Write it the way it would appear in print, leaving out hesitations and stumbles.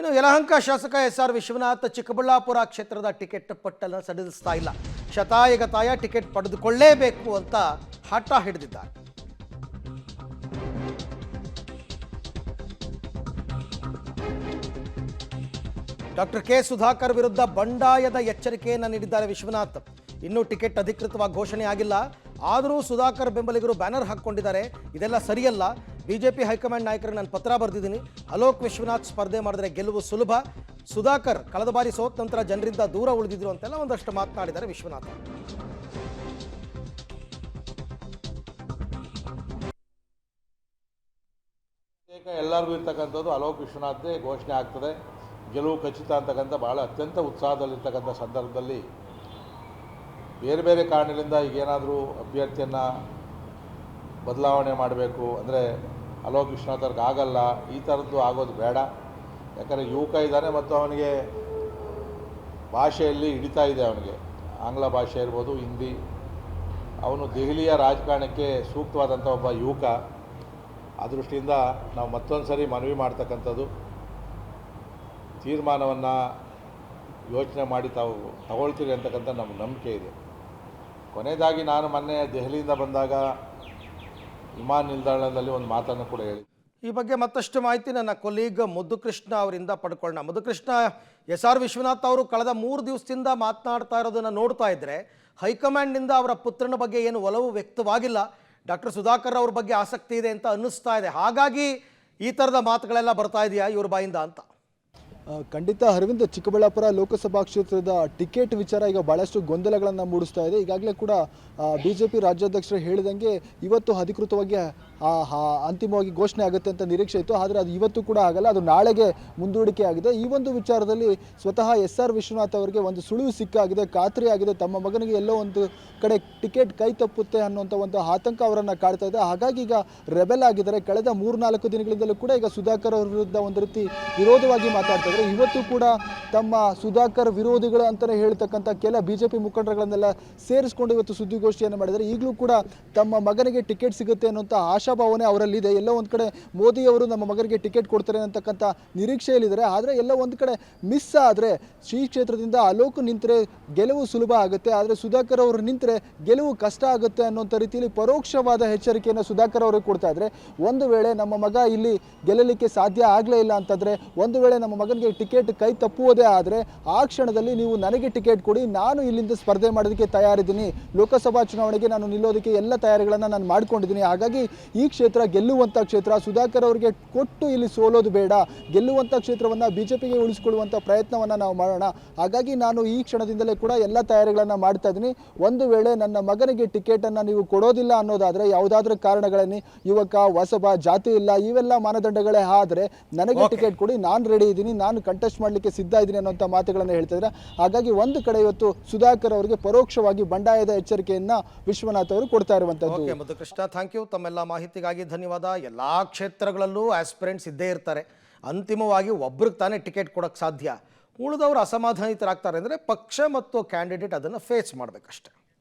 ಇನ್ನು ಯಲಹಂಕ ಶಾಸಕ ಎಸ್.ಆರ್. ವಿಶ್ವನಾಥ್ ಚಿಕ್ಕಬಳ್ಳಾಪುರ ಕ್ಷೇತ್ರದ ಟಿಕೆಟ್ ಪಟ್ಟನ್ನು ಸಡಿಲಿಸ್ತಾ ಇಲ್ಲ. ಶತಾಯಗತಾಯ ಟಿಕೆಟ್ ಪಡೆದುಕೊಳ್ಳಲೇಬೇಕು ಅಂತ ಹಠ ಹಿಡಿದಿದ್ದಾರೆ. ಡಾಕ್ಟರ್ ಕೆ ಸುಧಾಕರ್ ವಿರುದ್ಧ ಬಂಡಾಯದ ಎಚ್ಚರಿಕೆಯನ್ನು ನೀಡಿದ್ದಾರೆ ವಿಶ್ವನಾಥ್. ಇನ್ನೂ ಟಿಕೆಟ್ ಅಧಿಕೃತವಾಗಿ ಘೋಷಣೆ ಆಗಿಲ್ಲ, ಆದರೂ ಸುಧಾಕರ್ ಬೆಂಬಲಿಗರು ಬ್ಯಾನರ್ ಹಾಕಿಕೊಂಡಿದ್ದಾರೆ. ಇದೆಲ್ಲ ಸರಿಯಲ್ಲ. ಬಿಜೆಪಿ ಹೈಕಮಾಂಡ್ ನಾಯಕರಿಗೆ ನಾನು ಪತ್ರ ಬರೆದಿದ್ದೀನಿ. ಅಲೋಕ್ ವಿಶ್ವನಾಥ್ ಸ್ಪರ್ಧೆ ಮಾಡಿದ್ರೆ ಗೆಲುವು ಸುಲಭ. ಸುಧಾಕರ್ ಕಳೆದ ಬಾರಿ ಸೋತ ನಂತರ ಜನರಿಂದ ದೂರ ಉಳಿದಿದ್ರು ಅಂತೆಲ್ಲ ಒಂದಷ್ಟು ಮಾತನಾಡಿದ್ದಾರೆ ವಿಶ್ವನಾಥ್. ಎಲ್ಲರಿಗೂ ಇರ್ತಕ್ಕಂಥದ್ದು ಅಲೋಕ್ ವಿಶ್ವನಾಥ್ದೇ ಘೋಷಣೆ ಆಗ್ತದೆ, ಗೆಲುವು ಖಚಿತ ಅಂತಕ್ಕಂಥ ಭಾಳ ಅತ್ಯಂತ ಉತ್ಸಾಹದಲ್ಲಿರ್ತಕ್ಕಂಥ ಸಂದರ್ಭದಲ್ಲಿ ಬೇರೆ ಬೇರೆ ಕಾರಣಗಳಿಂದ ಈಗೇನಾದರೂ ಅಭ್ಯರ್ಥಿಯನ್ನು ಬದಲಾವಣೆ ಮಾಡಬೇಕು ಅಂದರೆ ಅಲೋಕ್ ವಿಶ್ವನಾಥ್ ಅವ್ರಿಗೆ ಆಗಲ್ಲ, ಈ ಥರದ್ದು ಆಗೋದು ಬೇಡ. ಯಾಕಂದರೆ ಯುವಕ ಇದ್ದಾನೆ ಮತ್ತು ಅವನಿಗೆ ಭಾಷೆಯಲ್ಲಿ ಹಿಡಿತಾ ಇದೆ, ಅವನಿಗೆ ಆಂಗ್ಲ ಭಾಷೆ ಇರ್ಬೋದು, ಹಿಂದಿ. ಅವನು ದೆಹಲಿಯ ರಾಜಕಾರಣಕ್ಕೆ ಸೂಕ್ತವಾದಂಥ ಒಬ್ಬ ಯುವಕ. ಆ ದೃಷ್ಟಿಯಿಂದ ನಾವು ಮತ್ತೊಂದು ಸರಿ ಮನವಿ ಮಾಡ್ತಕ್ಕಂಥದ್ದು, ತೀರ್ಮಾನವನ್ನು ಯೋಚನೆ ಮಾಡಿ ತಾವು ತಗೊಳ್ತೀರಿ ಅಂತಕ್ಕಂಥ ನಮ್ಗೆ ನಂಬಿಕೆ ಇದೆ. ಕೊನೆಯದಾಗಿ ನಾನು ಮೊನ್ನೆ ದೆಹಲಿಯಿಂದ ಬಂದಾಗ ವಿಮಾನ ನಿಲ್ದಾಣದಲ್ಲಿ ಒಂದು ಮಾತನ್ನು ಕೂಡ ಹೇಳಿ. ಈ ಬಗ್ಗೆ ಮತ್ತಷ್ಟು ಮಾಹಿತಿ ನನ್ನ ಕೊಲೀಗ್ ಮುದ್ದುಕೃಷ್ಣ ಅವರಿಂದ ಪಡ್ಕೊಳ್ಳೋಣ. ಮುದ್ದುಕೃಷ್ಣ, ಎಸ್.ಆರ್. ವಿಶ್ವನಾಥ್ ಅವರು ಕಳೆದ 3 ದಿವಸದಿಂದ ಮಾತನಾಡ್ತಾ ಇರೋದನ್ನು ನೋಡ್ತಾ ಇದ್ರೆ ಹೈಕಮಾಂಡ್ನಿಂದ ಅವರ ಪುತ್ರನ ಬಗ್ಗೆ ಏನು ಒಲವು ವ್ಯಕ್ತವಾಗಿಲ್ಲ, ಡಾಕ್ಟರ್ ಸುಧಾಕರ್ ಅವ್ರ ಬಗ್ಗೆ ಆಸಕ್ತಿ ಇದೆ ಅಂತ ಅನ್ನಿಸ್ತಾ ಇದೆ. ಹಾಗಾಗಿ ಈ ಥರದ ಮಾತುಗಳೆಲ್ಲ ಬರ್ತಾ ಇದೆಯಾ ಇವ್ರ ಬಾಯಿಂದ ಅಂತ? ಖಂಡಿತ ಅರವಿಂದ್, ಚಿಕ್ಕಬಳ್ಳಾಪುರ ಲೋಕಸಭಾ ಕ್ಷೇತ್ರದ ಟಿಕೆಟ್ ವಿಚಾರ ಈಗ ಭಾಳಷ್ಟು ಗೊಂದಲಗಳನ್ನು ಮೂಡಿಸ್ತಾ ಇದೆ. ಈಗಾಗಲೇ ಕೂಡ ಬಿಜೆಪಿ ರಾಜ್ಯಾಧ್ಯಕ್ಷರು ಹೇಳಿದಂಗೆ ಇವತ್ತು ಅಧಿಕೃತವಾಗಿ ಅಂತಿಮವಾಗಿ ಘೋಷಣೆ ಆಗುತ್ತೆ ಅಂತ ನಿರೀಕ್ಷೆ ಇತ್ತು. ಆದರೆ ಅದು ಇವತ್ತು ಕೂಡ ಆಗಲ್ಲ, ಅದು ನಾಳೆಗೆ ಮುಂದೂಡಿಕೆ ಆಗಿದೆ. ಈ ಒಂದು ವಿಚಾರದಲ್ಲಿ ಸ್ವತಃ ಎಸ್.ಆರ್. ವಿಶ್ವನಾಥ್ ಅವರಿಗೆ ಒಂದು ಸುಳಿವು ಸಿಕ್ಕಾಗಿದೆ, ಖಾತ್ರಿ ಆಗಿದೆ. ತಮ್ಮ ಮಗನಿಗೆ ಎಲ್ಲೋ ಒಂದು ಕಡೆ ಟಿಕೆಟ್ ಕೈ ತಪ್ಪುತ್ತೆ ಅನ್ನುವಂಥ ಒಂದು ಆತಂಕ ಅವರನ್ನು ಕಾಡ್ತಾ ಇದೆ. ಹಾಗಾಗಿ ಈಗ ರೆಬೆಲ್ ಆಗಿದ್ದಾರೆ. ಕಳೆದ 3-4 ದಿನಗಳಿಂದಲೂ ಕೂಡ ಈಗ ಸುಧಾಕರ್ ಅವರ ವಿರುದ್ಧ ಒಂದು ರೀತಿ ವಿರೋಧವಾಗಿ ಮಾತಾಡ್ತಾ ಇದ್ದಾರೆ. ಇವತ್ತು ಕೂಡ ತಮ್ಮ ಸುಧಾಕರ್ ವಿರೋಧಿಗಳು ಅಂತಲೇ ಹೇಳ್ತಕ್ಕಂಥ ಕೆಲ ಬಿಜೆಪಿ ಮುಖಂಡರುಗಳನ್ನೆಲ್ಲ ಸೇರಿಸ್ಕೊಂಡು ಇವತ್ತು ಸುದ್ದಿಗೋಷ್ಠಿಯನ್ನು ಮಾಡಿದ್ದಾರೆ. ಈಗಲೂ ಕೂಡ ತಮ್ಮ ಮಗನಿಗೆ ಟಿಕೆಟ್ ಸಿಗುತ್ತೆ ಅನ್ನುವಂಥ ಆಶಾಭಾವನೆ ಅವರಲ್ಲಿದೆ. ಎಲ್ಲೋ ಒಂದು ಕಡೆ ಮೋದಿ ಅವರು ನಮ್ಮ ಮಗನಿಗೆ ಟಿಕೆಟ್ ಕೊಡ್ತಾರೆ ಅಂತಕ್ಕಂಥ ನಿರೀಕ್ಷೆಯಲ್ಲಿದ್ದಾರೆ. ಆದರೆ ಎಲ್ಲ ಒಂದು ಕಡೆ ಮಿಸ್ ಆದರೆ ಶ್ರೀ ಕ್ಷೇತ್ರದಿಂದ ಅಲೋಕ್ ನಿಂತರೆ ಗೆಲುವು ಸುಲಭ ಆಗುತ್ತೆ, ಆದರೆ ಸುಧಾಕರ್ ಅವರು ನಿಂತರೆ ಗೆಲುವು ಕಷ್ಟ ಆಗುತ್ತೆ ಅನ್ನುವಂಥ ರೀತಿಯಲ್ಲಿ ಪರೋಕ್ಷವಾದ ಎಚ್ಚರಿಕೆಯನ್ನು ಸುಧಾಕರ್ ಅವರಿಗೆ ಕೊಡ್ತಾ ಇದ್ದಾರೆ. ಒಂದು ವೇಳೆ ನಮ್ಮ ಮಗ ಇಲ್ಲಿ ಗೆಲ್ಲಲಿಕ್ಕೆ ಸಾಧ್ಯ ಆಗಲೇ ಇಲ್ಲ ಅಂತಂದರೆ, ಒಂದು ವೇಳೆ ನಮ್ಮ ಮಗನಿಗೆ ಟಿಕೆಟ್ ಕೈ ತಪ್ಪುವುದೇ ಆದರೆ ಆ ಕ್ಷಣದಲ್ಲಿ ನೀವು ನನಗೆ ಟಿಕೆಟ್ ಕೊಡಿ, ನಾನು ಇಲ್ಲಿಂದ ಸ್ಪರ್ಧೆ ಮಾಡೋದಕ್ಕೆ ತಯಾರಿದ್ದೀನಿ, ಲೋಕಸಭಾ ಚುನಾವಣೆಗೆ ನಾನು ನಿಲ್ಲೋದಕ್ಕೆ ಎಲ್ಲ ತಯಾರಿಗಳನ್ನು ನಾನು ಮಾಡ್ಕೊಂಡಿದ್ದೀನಿ. ಹಾಗಾಗಿ ಈ ಕ್ಷೇತ್ರ ಗೆಲ್ಲುವಂಥ ಕ್ಷೇತ್ರ, ಸುಧಾಕರ್ ಅವರಿಗೆ ಕೊಟ್ಟು ಇಲ್ಲಿ ಸೋಲೋದು ಬೇಡ, ಗೆಲ್ಲುವಂಥ ಕ್ಷೇತ್ರವನ್ನು ಬಿಜೆಪಿಗೆ ಉಳಿಸಿಕೊಳ್ಳುವಂಥ ಪ್ರಯತ್ನವನ್ನು ನಾವು ಮಾಡೋಣ. ಹಾಗಾಗಿ ನಾನು ಈ ಕ್ಷಣದಿಂದಲೇ ಕೂಡ ಎಲ್ಲ ತಯಾರಿಗಳನ್ನು ಮಾಡ್ತಾ ಇದ್ದೀನಿ. ಒಂದು ವೇಳೆ ನನ್ನ ಮಗನಿಗೆ ಟಿಕೆಟನ್ನು ನೀವು ಕೊಡೋದಿಲ್ಲ ಅನ್ನೋದಾದರೆ, ಯಾವುದಾದ್ರೂ ಕಾರಣಗಳಲ್ಲಿ ಯುವಕ, ಹೊಸಬ, ಜಾತಿ ಇಲ್ಲ, ಇವೆಲ್ಲ ಮಾನದಂಡಗಳೇ ಆದರೆ ನನಗೆ ಟಿಕೆಟ್ ಕೊಡಿ, ನಾನು ರೆಡಿ ಇದ್ದೀನಿ, ನಾನು ಕಂಟೆಸ್ಟ್ ಮಾಡಲಿಕ್ಕೆ ಸಿದ್ಧ ಇದ್ದೀನಿ ಅನ್ನೋಂಥ ಮಾತುಗಳನ್ನು ಹೇಳ್ತಿದ್ದಾರೆ. ಹಾಗಾಗಿ ಒಂದು ಕಡೆ ಇವತ್ತು ಸುಧಾಕರ್ ಅವರಿಗೆ ಪರೋಕ್ಷವಾಗಿ ಬಂಡಾಯದ ಎಚ್ಚರಿಕೆಯನ್ನು ವಿಶ್ವನಾಥ್ ಅವರು ಕೊಡ್ತಾ ಇರುವಂಥದ್ದು. Madhukrishna, thank you. ತಮ್ಮೆಲ್ಲ ಮಾಹಿತಿಗಾಗಿ ಧನ್ಯವಾದ. ಎಲ್ಲ ಕ್ಷೇತ್ರಗಳಲ್ಲೂ ಆಸ್ಪಿರೆಂಟ್ಸ್ ಇದ್ದೇ ಇರ್ತಾರೆ. ಅಂತಿಮವಾಗಿ ಒಬ್ರಿಗೆ ತಾನೇ ಟಿಕೆಟ್ ಕೊಡೋಕ್ಕೆ ಸಾಧ್ಯ. ಉಳಿದವರು ಅಸಮಾಧಾನಿತರಾಗ್ತಾರೆ ಅಂದರೆ ಪಕ್ಷ ಮತ್ತು ಕ್ಯಾಂಡಿಡೇಟ್ ಅದನ್ನು ಫೇಸ್ ಮಾಡಬೇಕಷ್ಟೆ.